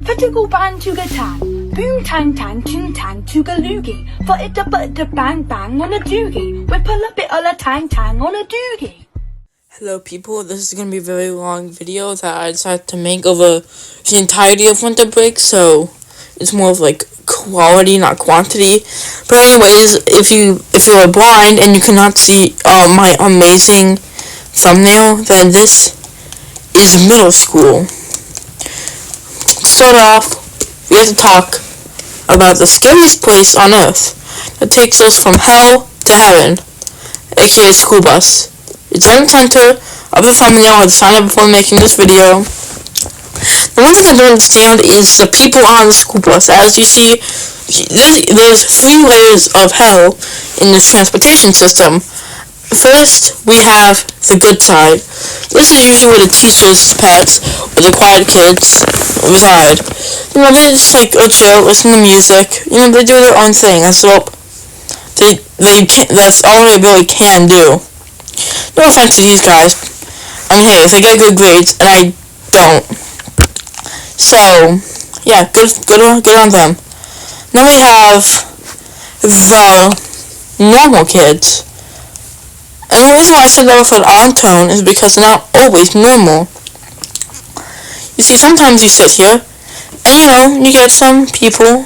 Fatigal band to the tan. Boom tang tang ting tang to the loogie. For it the but the bang bang on a doogie. Whipple a bit on a tang tang on a doogie. Hello people, this is going to be a very long video that I decided to make over the entirety of winter break, so it's more of like quality, not quantity. But anyways, if you're blind and you cannot see my amazing thumbnail, then this is middle school. To start off, we have to talk about the scariest place on earth that takes us from hell to heaven, aka school bus. It's in the center of the thumbnail I decided before making this video. The one thing I don't understand is the people on the school bus. As you see, there's 3 layers of hell in this transportation system. First, we have the good side. This is usually where the teachers' pets or the quiet kids reside. You know, they're just like chill, listen to music. You know, they do their own thing. That's all. That's all they really can do. No offense to these guys. I mean, hey, if they get good grades, and I don't. So, yeah, good on them. Then we have the normal kids. And the reason why I said that with an odd tone is because they're not always normal. You see, sometimes you sit here, and you get some people.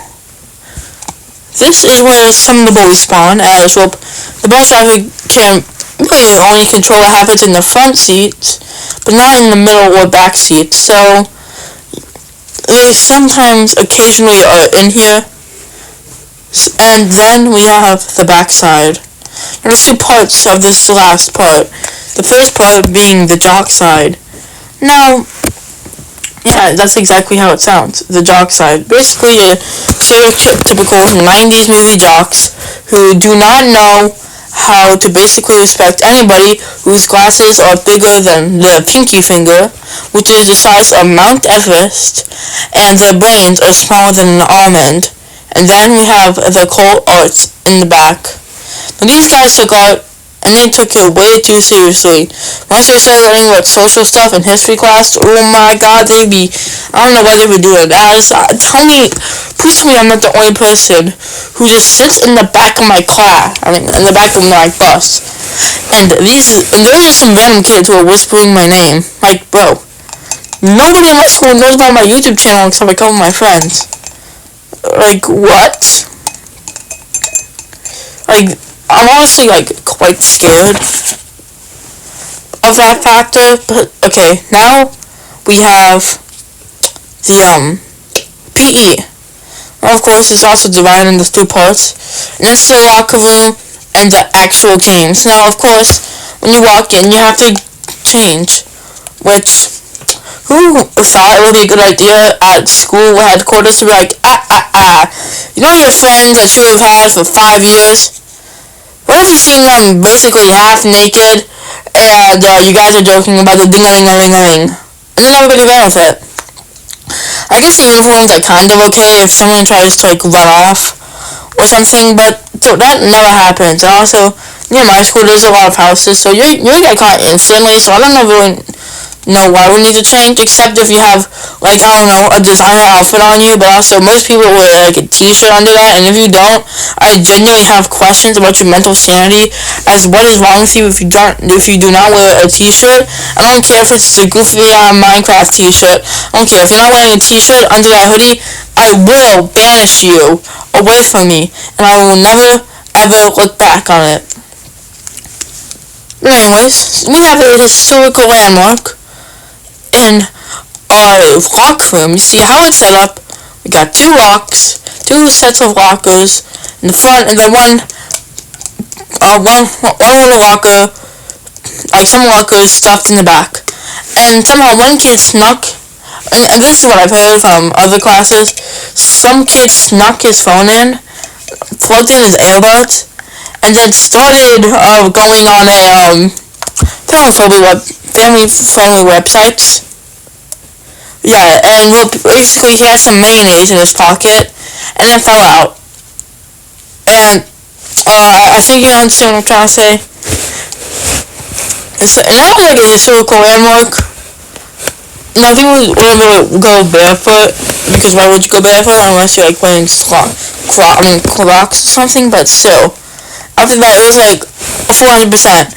This is where some of the bullies spawn, as well, the bus driver can really only control what happens in the front seats, but not in the middle or back seats, so they sometimes occasionally are in here. And then we have the back side. There's 2 parts of this last part. The first part being the jock side. Now, yeah, that's exactly how it sounds, the jock side. Basically, a stereotypical 90s movie jocks who do not know how to basically respect anybody whose glasses are bigger than their pinky finger, which is the size of Mount Everest, and their brains are smaller than an almond. And then we have the occult arts in the back. Now these guys took art, and they took it way too seriously. Once they started learning about social stuff in history class, oh my god, I don't know what they were doing. Please tell me I'm not the only person who just sits in the back of my class, in the back of my bus. And those are some random kids who are whispering my name. Like, bro, nobody in my school knows about my YouTube channel except a couple of my friends. Like, what? Like, I'm honestly, quite scared of that factor, but, okay, now we have the, PE. Well, of course, it's also divided into 2 parts, and that's the locker room and the actual games. Now, of course, when you walk in, you have to change, which, who thought it would be a good idea at school headquarters to be like, you know your friends that you have had for 5 years? What if you see them basically half naked, and you guys are joking about the ding-a-ling-a-ling-a-ling, and then everybody ran with it? I guess the uniforms are kind of okay if someone tries to, run off or something, but that never happens. And also, near my school, there's a lot of houses, so you're gonna get caught instantly, so I don't really know why we need to change, except if you have, a designer outfit on you, but also most people wear, a t-shirt under that, and if you don't, I genuinely have questions about your mental sanity, as what is wrong with you if you do not wear a t-shirt. I don't care if it's a goofy Minecraft t-shirt. I don't care if you're not wearing a t-shirt under that hoodie. I will banish you away from me, and I will never, ever look back on it. But anyways, we have a historical landmark in our locker room. You see how it's set up. We got 2 locks, 2 sets of lockers in the front, and then one little locker, some lockers stuffed in the back. And somehow one kid snuck, and this is what I've heard from other classes, some kid snuck his phone in, plugged in his earbuds, and then started going on a family-friendly websites. Yeah, and basically he had some mayonnaise in his pocket, and it fell out. And I think you understand what I'm trying to say. And that was a historical landmark. Nothing was really go barefoot. because why would you go barefoot unless you're like playing Crocs or something? But still, after that, it was like 400%.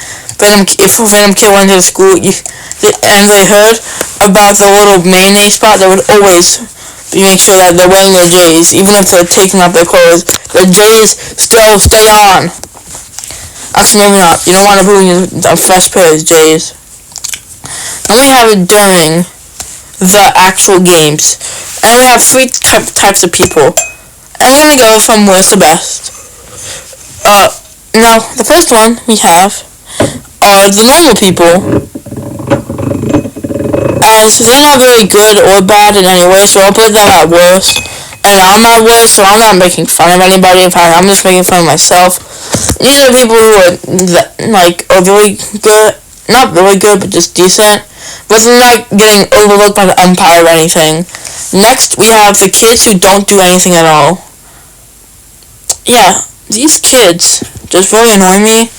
If a random kid went to the school and they heard about the little mayonnaise spot, they would always make sure that they're wearing their J's, even if they're taking off their clothes. Their J's still stay on. Actually, maybe not. You don't want to ruin a fresh pair of J's. And we have it during the actual games. And we have three types of people. And we're going to go from worst to best. Now, the first one we have are the normal people. As they're not very good or bad in any way, so I'll put them at worst. And I'm at worst, so I'm not making fun of anybody. In fact, I'm just making fun of myself. These are people who are, are really good. Not really good, but just decent. But they're not getting overlooked by the umpire or anything. Next, we have the kids who don't do anything at all. Yeah, these kids just really annoy me.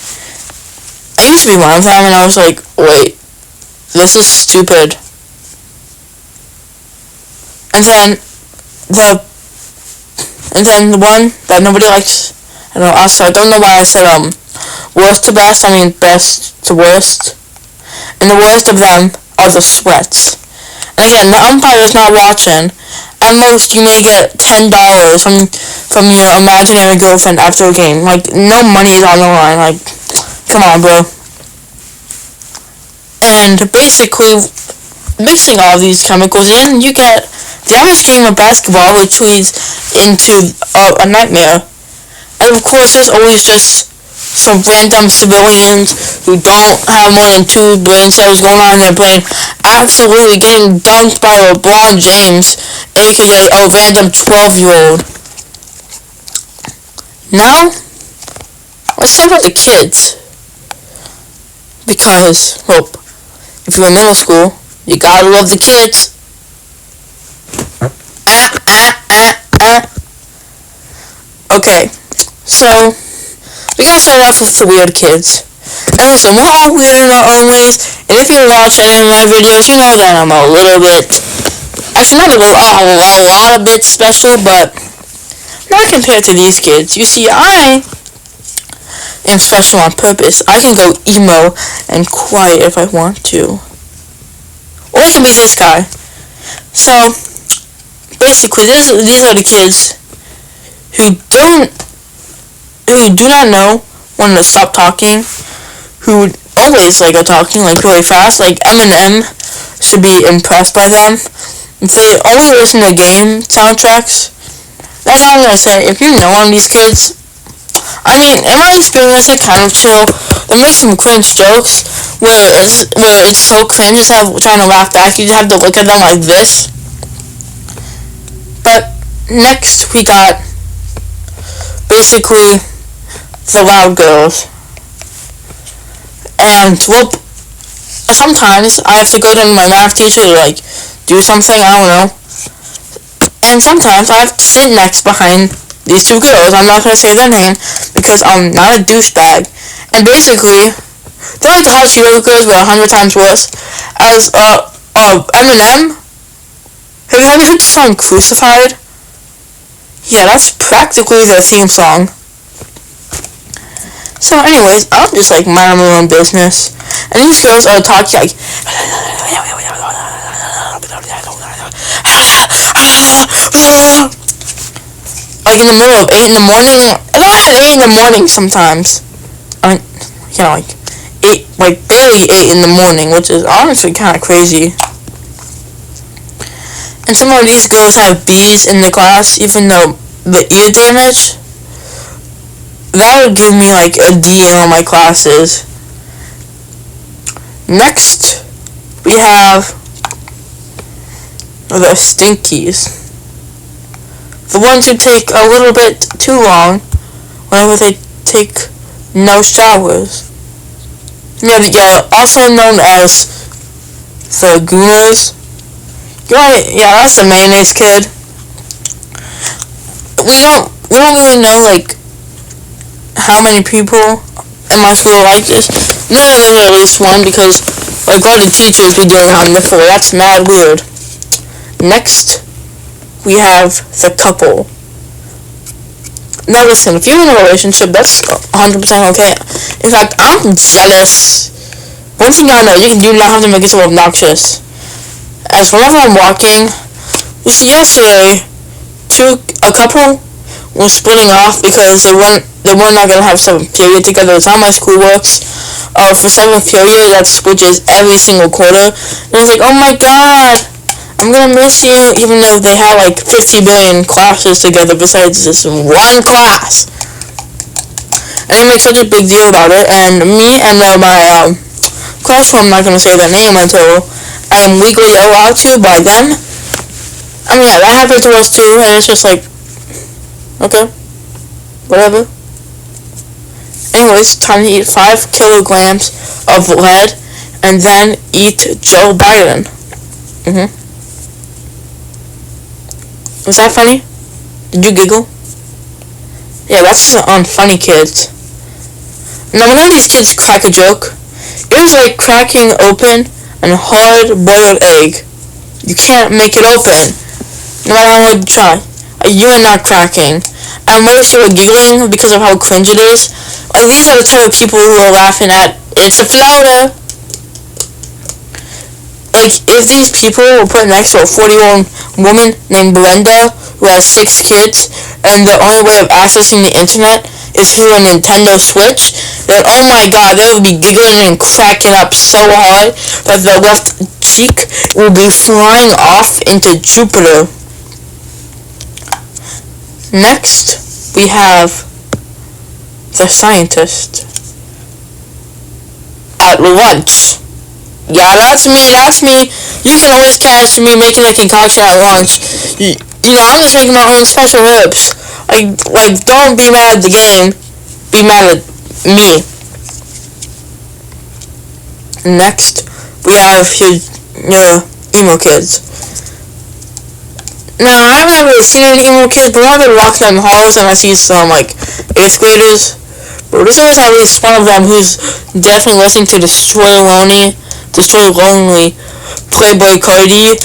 I used to be one of them, and I was like, wait, this is stupid. And then the one that nobody likes, I don't know why I said worst to best. I mean best to worst. And the worst of them are the sweats. And again, the umpire is not watching. At most, you may get $10 from your imaginary girlfriend after a game. Like, no money is on the line. Like, come on, bro. And basically, mixing all these chemicals in, you get the average game of basketball, which leads into a nightmare. And of course, there's always just some random civilians who don't have more than 2 brain cells going on, and they're playing absolutely getting dunked by LeBron James, aka a random 12-year-old. Now, let's talk about the kids. Because, well, if you're in middle school, you gotta love the kids. Okay, so we gotta start off with the weird kids. And listen, we're all weird in our own ways, and if you watch any of my videos, you know that I'm a little bit, actually not a lot of bit special, but not compared to these kids. You see, I am special on purpose. I can go emo and quiet if I want to. Or I can be this guy. So, basically, these are the kids who do not know when to stop talking, who always are talking really fast. Like Eminem should be impressed by them. They only listen to game soundtracks. That's all I'm gonna say. If you know one of these kids, I mean, in my experience, they're kind of chill. They make some cringe jokes where it's so cringe just trying to laugh back. You just have to look at them like this. But next we got basically the loud girls. And whoop, sometimes I have to go to my math teacher to do something, I don't know. And sometimes I have to sit next behind these two girls. I'm not going to say their name because I'm not a douchebag. And basically, they're like the Hot Cheetos girls, but 100 times worse. As Eminem. Have you heard the song Crucified? Yeah, that's practically their theme song. So anyways, I'm just minding my own business. And these girls are talking in the middle of 8 in the morning. Not at 8 in the morning sometimes. I mean, 8, barely 8 in the morning, which is honestly kind of crazy. And some of these girls have B's in the class, even though the ear damage, that would give me a D in all my classes. Next, we have the stinkies. The ones who take a little bit too long whenever they take no showers. Yeah, also known as the gooners. Yeah, that's the mayonnaise kid. We don't really know how many people in my school are like this. No, there's at least one because all the teachers be doing it on the floor. That's mad weird. Next, we have the couple. Now listen, if you're in a relationship, that's 100% okay. In fact, I'm jealous. One thing I know, you do not have to make it so obnoxious. As whenever I'm walking, yesterday, a couple was splitting off because they were not gonna have 7th period together. It's how my school works. For 7th period, that switches every single quarter. And I was like, oh my god, I'm gonna miss you, even though they have like 50 billion classes together besides this one class. And they make such a big deal about it, and me and my crush, who I'm not gonna say their name until I am legally allowed to by them. I mean, yeah, that happened to us too, and it's just like, okay, whatever. Anyways, time to eat 5 kilograms of lead, and then eat Joe Biden. Was that funny? Did you giggle? Yeah, that's on Funny Kids. Now, whenever these kids crack a joke, it is like cracking open a hard-boiled egg. You can't make it open, no matter how hard you try. You are not cracking. At most, you are giggling because of how cringe it is. Like, these are the type of people who are laughing at, it's a floater. Like, if these people were put next to a 40-year-old woman named Brenda who has 6 kids, and the only way of accessing the internet is through a Nintendo Switch, then oh my god, they would be giggling and cracking up so hard that their left cheek will be flying off into Jupiter. Next, we have the scientist at lunch. Yeah, that's me. You can always catch me making a concoction at lunch. You know, I'm just making my own special herbs. Like, don't be mad at the game. Be mad at me. Next, we have your emo kids. Now, I haven't ever seen any emo kids, but when I walk down the halls and I see some, 8th graders, but there's always at least one of them who's definitely listening to Destroy Lonely, Playboy Cardi,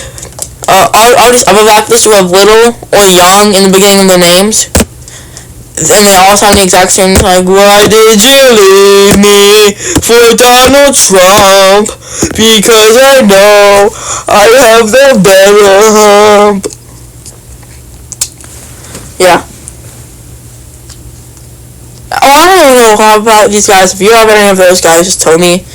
all these other rappers who have little or young in the beginning of their names, and they all sound the exact same, like, why did you leave me for Donald Trump? Because I know I have the better hump. Yeah. Oh, I don't know about these guys. If you have any of those guys, just tell me.